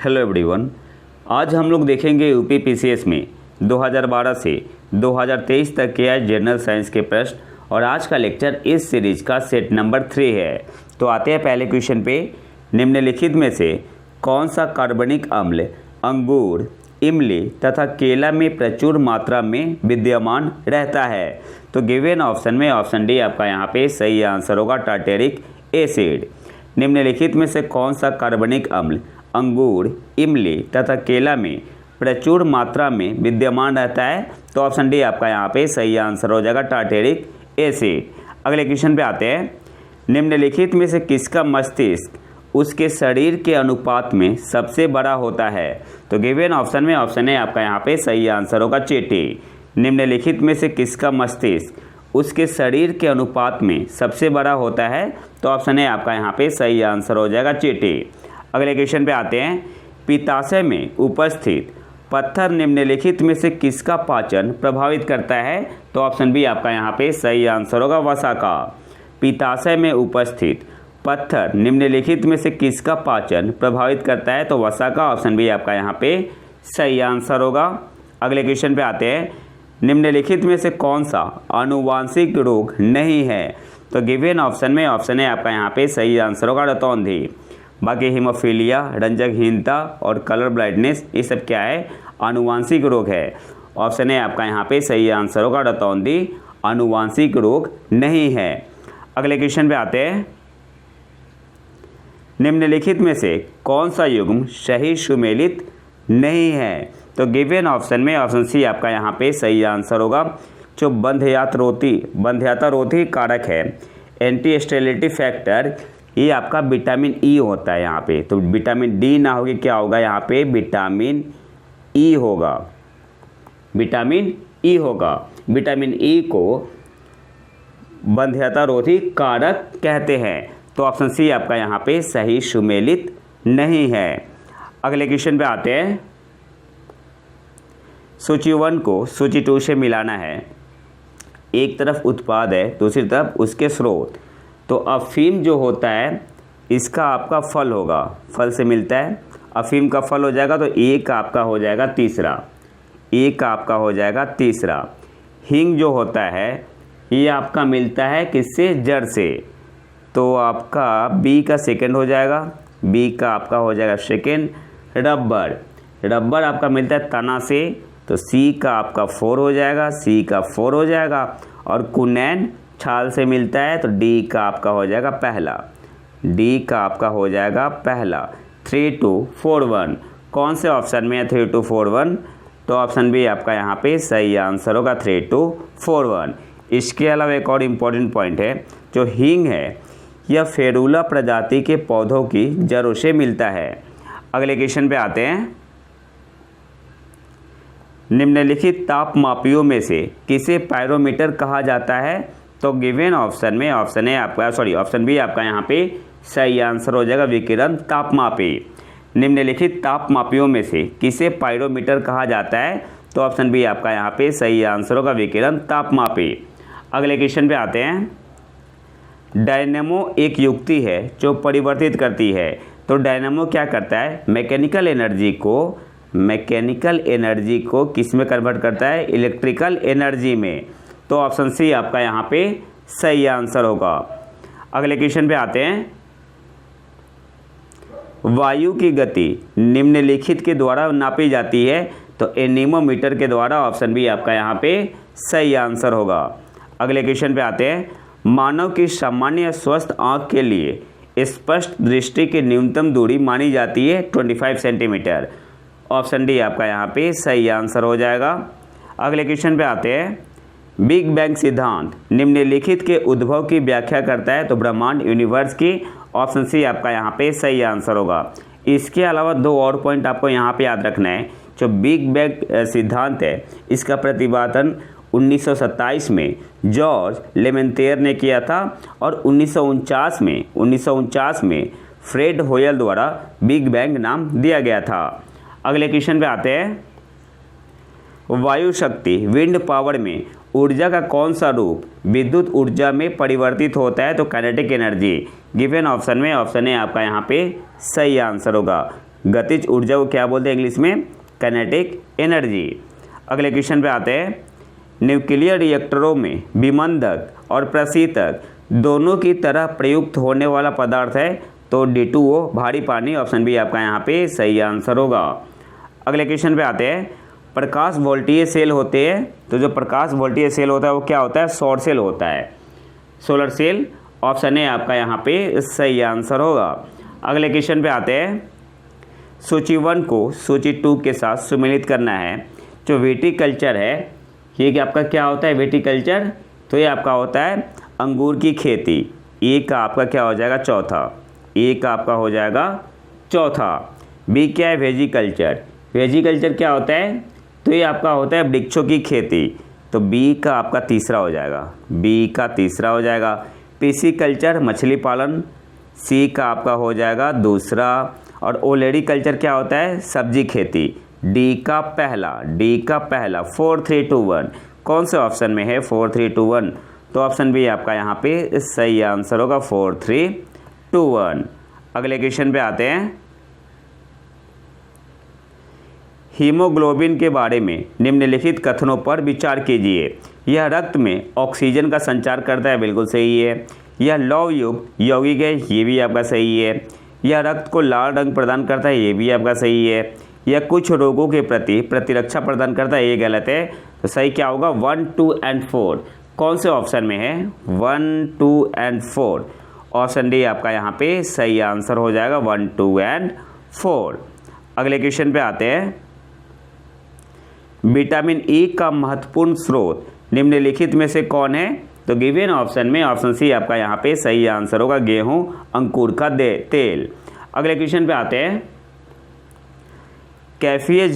Hello everyone. आज हम लोग देखेंगे यूपी पीसीएस में 2012 से 2023 तक के जनरल साइंस के प्रश्न और आज का लेक्चर इस सीरीज का सेट नंबर 3 है। तो आते हैं पहले क्वेश्चन पे। निम्नलिखित में से कौन सा कार्बनिक अम्ल अंगूर, इमली तथा केला में प्रचुर मात्रा में विद्यमान रहता है? तो गिवन ऑप्शन में ऑप्शन डी आपका यहाँ पे सही आंसर होगा, टार्टेरिक एसिड। निम्नलिखित में से कौन सा कार्बनिक अम्ल अंगूर, इमली तथा केला में प्रचुर मात्रा में विद्यमान रहता है? तो ऑप्शन डी आपका यहाँ पे सही आंसर हो जाएगा, टार्टेरिक एसिड। अगले क्वेश्चन पे आते हैं। निम्नलिखित में से किसका मस्तिष्क उसके शरीर के अनुपात में सबसे बड़ा होता है? तो गिवन ऑप्शन में ऑप्शन ए आपका यहाँ पे सही आंसर होगा, चींटी। निम्नलिखित में से किसका मस्तिष्क उसके शरीर के अनुपात में सबसे बड़ा होता है? तो ऑप्शन ए आपका यहाँ पे सही आंसर हो जाएगा, चींटी। अगले क्वेश्चन पे आते हैं। पित्ताशय में उपस्थित पत्थर निम्नलिखित में से किसका पाचन प्रभावित करता है? तो ऑप्शन बी आपका यहाँ पे सही आंसर होगा, वसा का। पित्ताशय में उपस्थित पत्थर निम्नलिखित में से किसका पाचन प्रभावित करता है? तो वसा का। ऑप्शन बी आपका यहाँ पे सही आंसर होगा। अगले क्वेश्चन पे आते हैं। निम्नलिखित में से कौन सा आनुवांशिक रोग नहीं है? तो गिवन ऑप्शन में ऑप्शन ए आपका यहाँ पे सही आंसर होगा, रतौंधी। बाकी हीमोफीलिया, रंजकहीनता और कलर ब्लाइंडनेस ये सब क्या है? आनुवांशिक रोग है। ऑप्शन ए आपका यहाँ पे सही आंसर होगा, रतौंधी आनुवांशिक रोग नहीं है। अगले क्वेश्चन पे आते हैं। निम्नलिखित में से कौन सा युग्म सही सुमेलित नहीं है? तो गिवन ऑप्शन में ऑप्शन सी आपका यहाँ पे सही आंसर होगा। जो बंध्यता रोधी कारक है, एंटी स्टेरिलिटी फैक्टर, ये आपका विटामिन ई होता है यहाँ पे। तो विटामिन डी ना होगी, क्या होगा यहाँ पे? विटामिन ई होगा, विटामिन ई होगा। विटामिन ई को बंध्यता रोधी कारक कहते हैं। तो ऑप्शन सी आपका यहाँ पे सही सुमेलित नहीं है। अगले क्वेश्चन पे आते हैं। सूची 1 को सूची 2 से मिलाना है। एक तरफ उत्पाद है, दूसरी तरफ उसके स्रोत। तो अफीम जो होता है इसका आपका फल होगा, फल से मिलता है। अफीम का फल हो जाएगा तो ए का आपका हो जाएगा तीसरा, ए का आपका हो जाएगा तीसरा। हींग जो होता है ये आपका मिलता है किससे? जड़ से। तो आपका बी का सेकंड हो जाएगा, बी का आपका हो जाएगा सेकंड। रबर आपका मिलता है तना से, तो सी का आपका 4 हो जाएगा, सी का 4 हो जाएगा। और कुनैन छाल से मिलता है, तो डी का आपका हो जाएगा पहला, डी का आपका हो जाएगा पहला। 3, 2, 4, 1 कौन से ऑप्शन में है? 3, 2, 4, 1। तो ऑप्शन बी आपका यहाँ पे सही आंसर होगा, 3, 2, 4, 1। इसके अलावा एक और इम्पॉर्टेंट पॉइंट है। जो हींग है यह फेरुला प्रजाति के पौधों की जड़ों से मिलता है। अगले क्वेश्चन पे आते हैं। निम्नलिखित तापमापियों में से किसे पायरोमीटर कहा जाता है? तो गिवन ऑप्शन में ऑप्शन ए आपका ऑप्शन बी आपका यहाँ पे सही आंसर हो जाएगा, विकिरण तापमापी। निम्नलिखित तापमापियों में से किसे पायरोमीटर कहा जाता है? तो ऑप्शन बी आपका यहाँ पे सही आंसर होगा, विकिरण तापमापी। अगले क्वेश्चन पे आते हैं। डायनेमो एक युक्ति है जो परिवर्तित करती है। तो डायनेमो क्या करता है? मैकेनिकल एनर्जी को किस में कन्वर्ट करता है? इलेक्ट्रिकल एनर्जी में। तो ऑप्शन सी आपका यहाँ पे सही आंसर होगा। अगले क्वेश्चन पे आते हैं। वायु की गति निम्नलिखित के द्वारा नापी जाती है। तो एनीमोमीटर के द्वारा। ऑप्शन बी आपका यहाँ पे सही आंसर होगा। अगले क्वेश्चन पे आते हैं। मानव की सामान्य स्वस्थ आँख के लिए स्पष्ट दृष्टि की न्यूनतम दूरी मानी जाती है 25 सेंटीमीटर। ऑप्शन डी आपका यहाँ पे सही आंसर हो जाएगा। अगले क्वेश्चन पे आते हैं। बिग बैंग सिद्धांत निम्नलिखित के उद्भव की व्याख्या करता है। तो ब्रह्मांड, यूनिवर्स की। ऑप्शन सी आपका यहाँ पे सही आंसर होगा। इसके अलावा 2 और पॉइंट आपको यहाँ पे याद रखना है। जो बिग बैंग सिद्धांत है इसका प्रतिपादन 1927 में जॉर्ज लेमेंतेयर ने किया था और 1949 में फ्रेड होयल द्वारा बिग बैंग नाम दिया गया था। अगले क्वेश्चन पे आते हैं। वायु शक्ति विंड पावर में ऊर्जा का कौन सा रूप विद्युत ऊर्जा में परिवर्तित होता है? तो काइनेटिक एनर्जी। गिवन ऑप्शन में ऑप्शन ए आपका यहाँ पे सही आंसर होगा। गतिज ऊर्जा को क्या बोलते हैं इंग्लिश में? Kinetic energy. अगले क्वेश्चन पे आते हैं, न्यूक्लियर रिएक्टरों में विमंदक और प्रशीतक दोनों की तरह प्रयुक्त होने वाला पदार्थ है तो D2O भारी पानी, ऑप्शन बी आपका यहाँ पे सही आंसर होगा। अगले क्वेश्चन पे आते हैं, प्रकाश वोल्टीय सेल होते हैं तो जो प्रकाश वोल्टीय सेल होता है वो क्या होता है? सौर सेल होता है, सोलर सेल, ऑप्शन ए आपका यहाँ पे सही आंसर होगा। अगले क्वेश्चन पे आते हैं, सूची 1 को सूची 2 के साथ सम्मिलित करना है। जो विटीकल्चर है ये कि आपका क्या होता है? विटीकल्चर, तो ये आपका होता है अंगूर की खेती। ए का आपका क्या हो जाएगा? चौथा, ए का आपका हो जाएगा चौथा। बी क्या है? वेजिकल्चर, वेजिकल्चर क्या होता है? तो ये आपका होता है वृक्षों की खेती, तो बी का आपका तीसरा हो जाएगा, बी का तीसरा हो जाएगा। पिसिकल्चर मछली पालन, सी का आपका हो जाएगा दूसरा। और ओलेरीकल्चर क्या होता है? सब्जी खेती, डी का पहला, डी का पहला। 4 3 2 1 कौन से ऑप्शन में है? 4 3 2 1, तो ऑप्शन बी आपका यहाँ पे सही आंसर होगा, 4 3 2 1। अगले क्वेश्चन पे आते हैं, हीमोग्लोबिन के बारे में निम्नलिखित कथनों पर विचार कीजिए। यह रक्त में ऑक्सीजन का संचार करता है, बिल्कुल सही है। यह लौह युक्त यौगिक है, ये भी आपका सही है। यह रक्त को लाल रंग प्रदान करता है, ये भी आपका सही है। यह कुछ रोगों के प्रति प्रतिरक्षा प्रदान करता है, ये गलत है। तो सही क्या होगा? 1 2 एंड 4 कौन से ऑप्शन में है? 1 2 एंड 4, ऑप्शन डी आपका यहाँ पे सही आंसर हो जाएगा, 1 2 एंड 4। अगले क्वेश्चन पे आते हैं, विटामिन ई का महत्वपूर्ण स्रोत निम्नलिखित में से कौन है? तो गिवन ऑप्शन में ऑप्शन सी आपका यहाँ पे सही आंसर होगा, गेहूं अंकुर का तेल। अगले क्वेश्चन पे आते हैं, कैफीन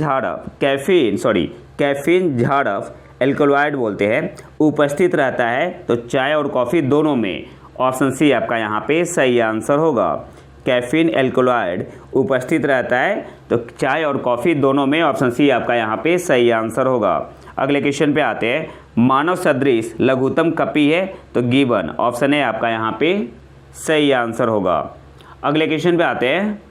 झाड़फ एल्कलॉइड बोलते हैं, उपस्थित रहता है तो चाय और कॉफ़ी दोनों में, ऑप्शन सी आपका यहाँ पे सही आंसर होगा। कैफीन एल्कलॉइड उपस्थित रहता है तो चाय और कॉफ़ी दोनों में, ऑप्शन सी आपका यहाँ पे सही आंसर होगा। अगले क्वेश्चन पे आते हैं, मानव सदृश लघुत्तम कपी है तो गिवन, ऑप्शन ए आपका यहाँ पे सही आंसर होगा। अगले क्वेश्चन पे आते हैं,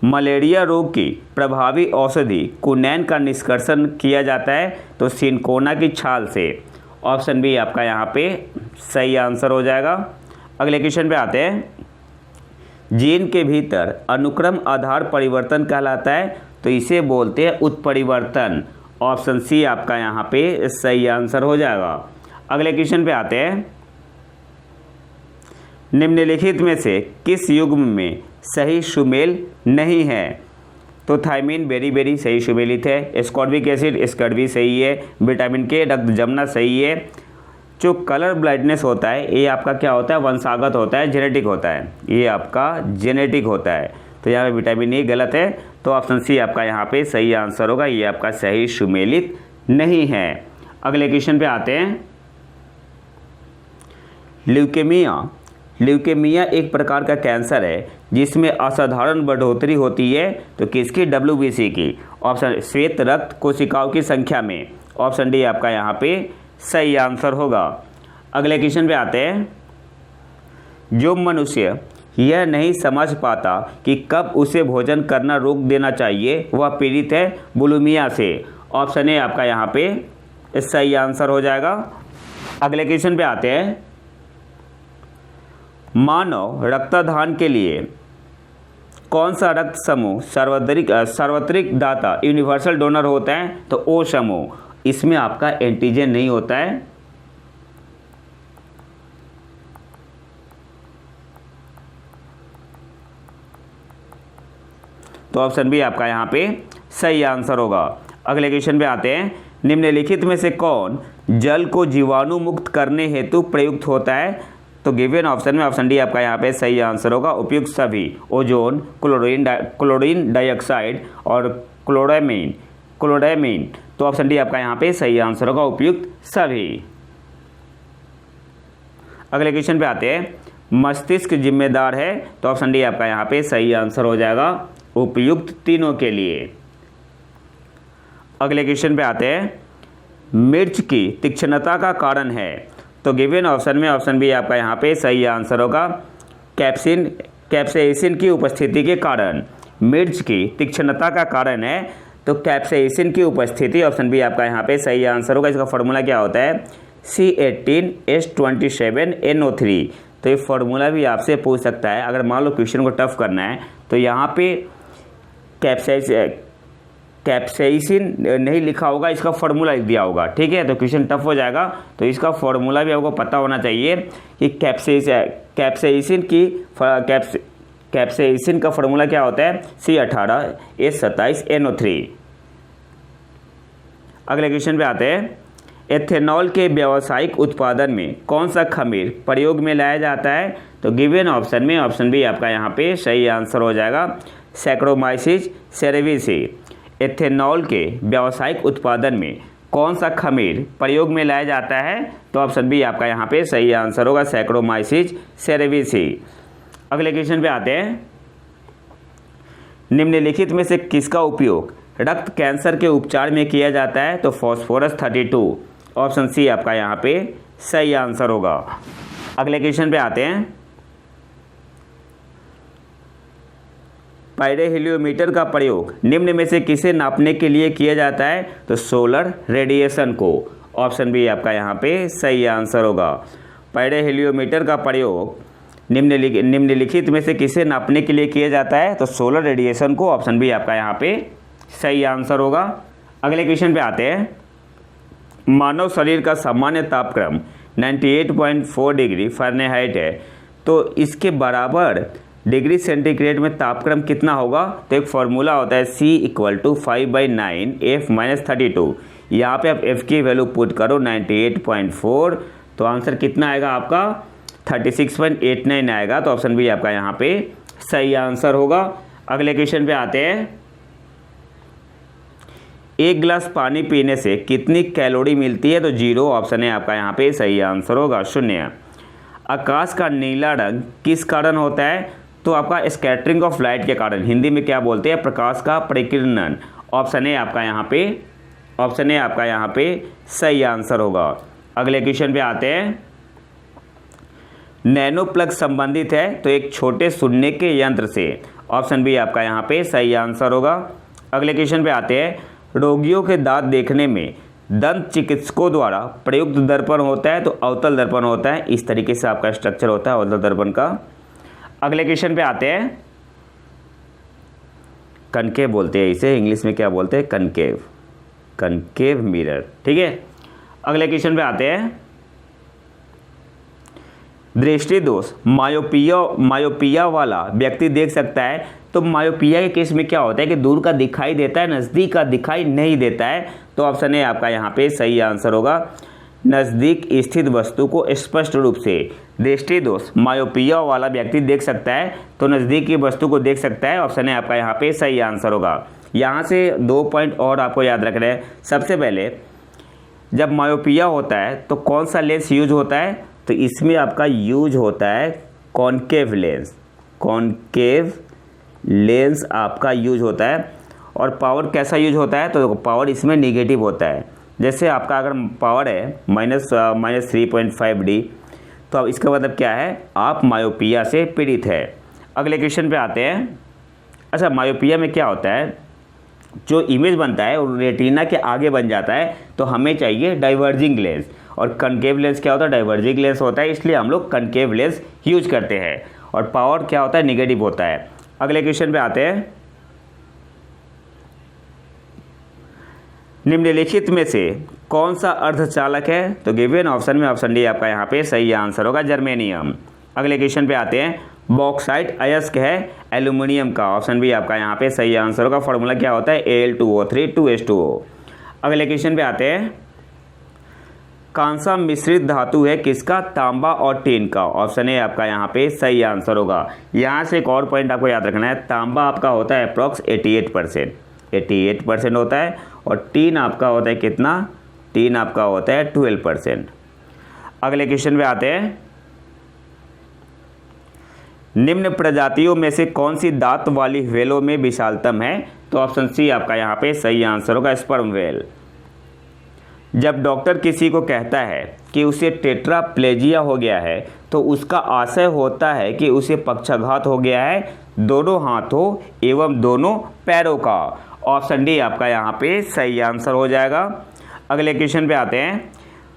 मलेरिया रोग की प्रभावी औषधि कुनैन का निष्कर्षण किया जाता है तो सिनकोना की छाल से, ऑप्शन बी आपका यहाँ पे सही आंसर हो जाएगा। अगले क्वेश्चन पे आते हैं, जीन के भीतर अनुक्रम आधार परिवर्तन कहलाता है तो इसे बोलते हैं उत्परिवर्तन, ऑप्शन सी आपका यहाँ पे सही आंसर हो जाएगा। अगले क्वेश्चन पे आते हैं, निम्नलिखित में से किस युग्म में सही सुमेल नहीं है? तो थायमिन बेरी सही सुमेलित है, एस्कॉर्बिक एसिड स्कर्वी सही है, विटामिन के रक्त जमना सही है। जो कलर ब्लाइंडनेस होता है ये आपका क्या होता है? वंशागत होता है, जेनेटिक होता है, ये आपका जेनेटिक होता है, तो यहाँ पे विटामिन ए गलत है, तो ऑप्शन सी आपका यहाँ पे सही आंसर होगा, ये आपका सही सुमेलित नहीं है। अगले क्वेश्चन पे आते हैं, ल्यूकेमिया एक प्रकार का कैंसर है जिसमें असाधारण बढ़ोतरी होती है तो किसकी? WBC की, ऑप्शन श्वेत रक्त कोशिकाओं की संख्या में, ऑप्शन डी आपका यहाँ पे सही आंसर होगा। अगले क्वेश्चन पे आते हैं, जो मनुष्य यह नहीं समझ पाता कि कब उसे भोजन करना रोक देना चाहिए वह पीड़ित है बुलिमिया से, ऑप्शन ए आपका यहाँ पे सही आंसर हो जाएगा। अगले क्वेश्चन पे आते हैं, मानव रक्तदान के लिए कौन सा रक्त समूह सार्वत्रिक दाता यूनिवर्सल डोनर होता है? तो ओ समूह, इसमें आपका एंटीजन नहीं होता है, तो ऑप्शन बी आपका यहाँ पे सही आंसर होगा। अगले क्वेश्चन पे आते हैं, निम्नलिखित में से कौन जल को जीवाणु मुक्त करने हेतु प्रयुक्त होता है? तो गिवन ऑप्शन में ऑप्शन डी आपका यहाँ पे सही आंसर होगा, उपयुक्त सभी, ओजोन, क्लोरीन डाइऑक्साइड और क्लोरामीन, तो ऑप्शन डी आपका यहाँ पे सही आंसर होगा, उपयुक्त सभी। अगले क्वेश्चन पे आते हैं, मस्तिष्क जिम्मेदार है तो ऑप्शन डी आपका यहाँ पे सही आंसर हो जाएगा, उपयुक्त तीनों के लिए। अगले क्वेश्चन पे आते हैं, मिर्च की तीक्ष्णता का कारण है तो गिवन ऑप्शन में ऑप्शन बी आपका यहाँ पे सही आंसर होगा, कैप्सेसिन की उपस्थिति के कारण, मिर्च की तीक्ष्णता का कारण है, तो कैप्साइसिन की उपस्थिति, ऑप्शन बी आपका यहाँ पे सही आंसर होगा। इसका फॉर्मूला क्या होता है? C18H27NO3। तो ये फॉर्मूला भी आपसे पूछ सकता है। अगर मान लो क्वेश्चन को टफ करना है तो यहाँ पे कैप्साइसिन नहीं लिखा होगा, इसका फॉर्मूला लिख दिया होगा, ठीक है, तो क्वेश्चन टफ हो जाएगा। तो इसका फॉर्मूला भी आपको पता होना चाहिए कि कैप्साइसिन का फॉर्मूला क्या होता है? C18H27NO3। अगले क्वेश्चन पे आते हैं। एथेनॉल के व्यावसायिक उत्पादन में कौन सा खमीर प्रयोग में लाया जाता है? तो गिवन ऑप्शन में ऑप्शन बी आपका यहाँ पे सही आंसर हो जाएगा, सैक्रोमाइसिस सेरेविसी। एथेनॉल के व्यावसायिक उत्पादन में कौन सा खमीर प्रयोग में लाया जाता है? तो ऑप्शन बी आपका यहाँ पे सही आंसर होगा, सैक्रोमाइसिस सेरेविसी। अगले क्वेश्चन पे आते हैं। निम्नलिखित में से किसका उपयोग रक्त कैंसर के उपचार में किया जाता है? तो फास्फोरस 32, ऑप्शन सी आपका यहाँ पे सही आंसर होगा। अगले क्वेश्चन पे आते हैं। पायरोहेलियोमीटर का प्रयोग निम्न में से किसे नापने के लिए किया जाता है? तो सोलर रेडिएशन को, ऑप्शन बी आपका यहाँ पे सही आंसर होगा। पायरोहेलियोमीटर का प्रयोग निम्नलिखित में से किसे नापने के लिए किया जाता है? तो सोलर रेडिएशन को, ऑप्शन बी आपका यहाँ पे सही आंसर होगा। अगले क्वेश्चन पे आते हैं। मानव शरीर का सामान्य तापक्रम 98.4 डिग्री फ़ारेनहाइट है, तो इसके बराबर डिग्री सेंटीग्रेड में तापक्रम कितना होगा? तो एक फॉर्मूला होता है C = 5/9F-32। यहाँ पे आप F की वैल्यू पुट करो 98.4, तो आंसर कितना आएगा आपका? 36.89 आएगा। तो ऑप्शन बी आपका यहाँ पे सही आंसर होगा। अगले क्वेश्चन पे आते हैं। एक गिलास पानी पीने से कितनी कैलोरी मिलती है? तो 0, ऑप्शन है आपका यहाँ पे सही आंसर होगा, 0। आकाश का नीला रंग किस कारण होता है? तो आपका स्कैटरिंग ऑफ लाइट के कारण, हिंदी में क्या बोलते हैं? प्रकाश का परिकिरणन, ऑप्शन है आपका यहाँ पे सही आंसर होगा। अगले क्वेश्चन पे आते हैं। नैनो प्लग संबंधित है तो एक छोटे सुनने के यंत्र से, ऑप्शन बी आपका यहाँ पे सही आंसर होगा। अगले क्वेश्चन पे आते हैं। रोगियों के दांत देखने में दंत चिकित्सकों द्वारा प्रयुक्त दर्पण होता है तो अवतल दर्पण होता है। इस तरीके से आपका स्ट्रक्चर होता है अवतल दर्पण का। अगले क्वेश्चन पे आते हैं। कनकेव बोलते हैं इसे, इंग्लिश में क्या बोलते हैं? कनकेव मिरर, ठीक है। अगले क्वेश्चन पे आते हैं। दृष्टि दोष मायोपिया वाला व्यक्ति देख सकता है, तो मायोपिया के केस में क्या होता है कि दूर का दिखाई देता है, नज़दीक का दिखाई नहीं देता है। तो ऑप्शन है आपका यहाँ पे सही आंसर होगा, नज़दीक स्थित वस्तु को स्पष्ट रूप से दृष्टि दोष मायोपिया वाला व्यक्ति देख सकता है, तो नज़दीक की वस्तु को देख सकता है। ऑप्शन है आपका यहाँ पे सही आंसर होगा। यहाँ से 2 पॉइंट और आपको याद रखना है। सबसे पहले जब मायोपिया होता है तो कौन सा लेंस यूज होता है? तो इसमें आपका यूज होता है कॉनकेव लेंस आपका यूज होता है। और पावर कैसा यूज होता है? तो पावर इसमें निगेटिव होता है। जैसे आपका अगर पावर है -3.5D, तो अब इसका मतलब क्या है? आप मायोपिया से पीड़ित है। अगले क्वेश्चन पे आते हैं। अच्छा, मायोपिया में क्या होता है? जो इमेज बनता है वो रेटिना के आगे बन जाता है, तो हमें चाहिए डाइवर्जिंग लेंस। और कनकेव लेंस क्या होता है? डाइवर्जिंग लेंस होता है, इसलिए हम लोग कनकेव लेंस यूज करते हैं। और पावर क्या होता है? निगेटिव होता है। अगले क्वेश्चन पे आते हैं। निम्नलिखित में से कौन सा अर्धचालक है? तो गिवन ऑप्शन में ऑप्शन डी आपका यहाँ पे सही आंसर होगा, जर्मेनियम। अगले क्वेश्चन पे आते हैं। बॉक्साइट अयस्क है एल्यूमिनियम का, ऑप्शन बी आपका यहाँ पे सही आंसर होगा। फॉर्मूला क्या होता है? Al2O3 2H2O। अगले क्वेश्चन पे आते हैं। कांसा मिश्रित धातु है किसका? तांबा और टीन का, ऑप्शन है आपका यहाँ पे सही आंसर होगा। यहाँ से एक और पॉइंट आपको याद रखना है, तांबा आपका होता है अप्रॉक्स 88% होता है, और टीन आपका होता है कितना? टीन आपका होता है 12%। अगले क्वेश्चन पे आते हैं। निम्न प्रजातियों में से कौन सी दांत वाली व्हेलों में विशालतम है? तो ऑप्शन सी आपका यहाँ पे सही आंसर होगा, स्पर्म व्हेल। जब डॉक्टर किसी को कहता है कि उसे टेट्राप्लेजिया हो गया है तो उसका आशय होता है कि उसे पक्षाघात हो गया है दोनों हाथों एवं दोनों पैरों का। ऑप्शन डी आपका यहाँ पे सही आंसर हो जाएगा। अगले क्वेश्चन पे आते हैं।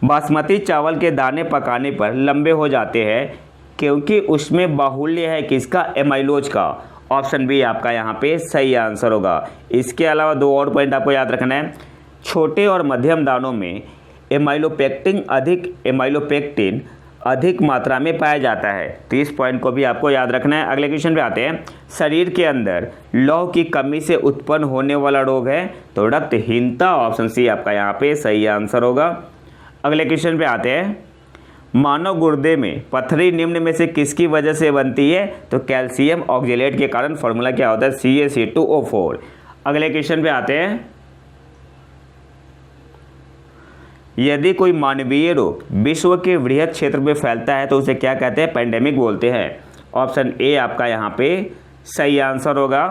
बासमती चावल के दाने पकाने पर लंबे हो जाते हैं क्योंकि उसमें बाहुल्य है किसका? एमाइलोज का। ऑप्शन बी आपका यहाँ पे सही आंसर होगा। इसके अलावा दो और पॉइंट आपको याद रखना है। छोटे और मध्यम दानों में एमाइलोपेक्टिन अधिक मात्रा में पाया जाता है, तो इस पॉइंट को भी आपको याद रखना है। अगले क्वेश्चन पे आते हैं। शरीर के अंदर लौह की कमी से उत्पन्न होने वाला रोग है तो रक्तहीनता। ऑप्शन सी आपका यहाँ पे सही आंसर होगा। अगले क्वेश्चन पे आते हैं। मानव गुर्दे में पथरी निम्न में से किसकी वजह से बनती है? तो कैल्शियम ऑक्जेलेट के कारण। फॉर्मूला क्या होता है? CaC2O4। अगले क्वेश्चन पे आते हैं। यदि कोई मानवीय रोग विश्व के वृहद क्षेत्र में फैलता है तो उसे क्या कहते हैं? पैंडेमिक बोलते हैं। ऑप्शन ए आपका यहाँ पे सही आंसर होगा।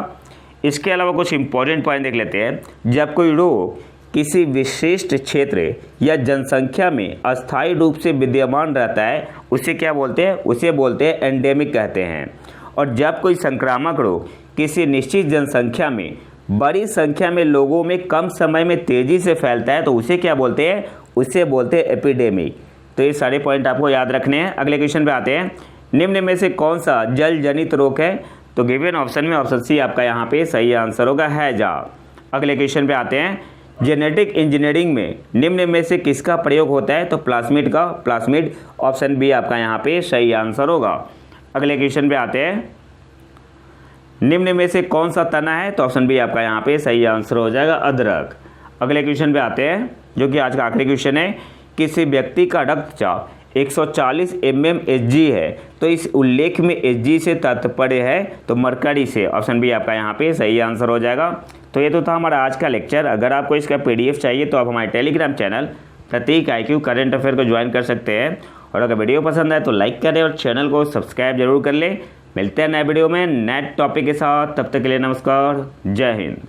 इसके अलावा कुछ इंपॉर्टेंट पॉइंट देख लेते हैं। जब कोई रोग किसी विशिष्ट क्षेत्र या जनसंख्या में अस्थायी रूप से विद्यमान रहता है उसे क्या बोलते हैं? उसे बोलते हैं एंडेमिक कहते हैं। और जब कोई संक्रामक रोग किसी निश्चित जनसंख्या में बड़ी संख्या में लोगों में कम समय में तेजी से फैलता है तो उसे क्या बोलते हैं? उसे बोलते हैं एपिडेमिक। तो ये सारे पॉइंट आपको याद रखने हैं। अगले क्वेश्चन पे आते हैं। निम्न में से कौन सा जल जनित रोग है? तो गिवन ऑप्शन में ऑप्शन सी आपका यहाँ पे सही आंसर होगा, हैजा। अगले क्वेश्चन पे आते हैं। जेनेटिक इंजीनियरिंग में निम्न में से किसका प्रयोग होता है? तो प्लास्मिड का। प्लास्मिड। ऑप्शन बी आपका यहाँ पे सही आंसर होगा। अगले क्वेश्चन पे आते हैं। निम्न में से कौन सा तना है? तो ऑप्शन बी आपका यहाँ पे सही आंसर हो जाएगा, अदरक। अगले क्वेश्चन पे आते हैं जो कि आज का आखिरी क्वेश्चन है। किसी व्यक्ति का रक्तचाप 140 mmHg है तो इस उल्लेख में Hg से तात्पर्य है तो मरकरी से। ऑप्शन बी आपका यहाँ पे सही आंसर हो जाएगा। तो ये तो था हमारा आज का लेक्चर। अगर आपको इसका PDF चाहिए तो आप हमारे टेलीग्राम चैनल प्रतीक IQ करंट अफेयर को ज्वाइन कर सकते हैं। और अगर वीडियो पसंद आए तो लाइक करें और चैनल को सब्सक्राइब जरूर कर लें। मिलते हैं नए वीडियो में नए टॉपिक के साथ। तब तक के लिए नमस्कार, जय हिंद।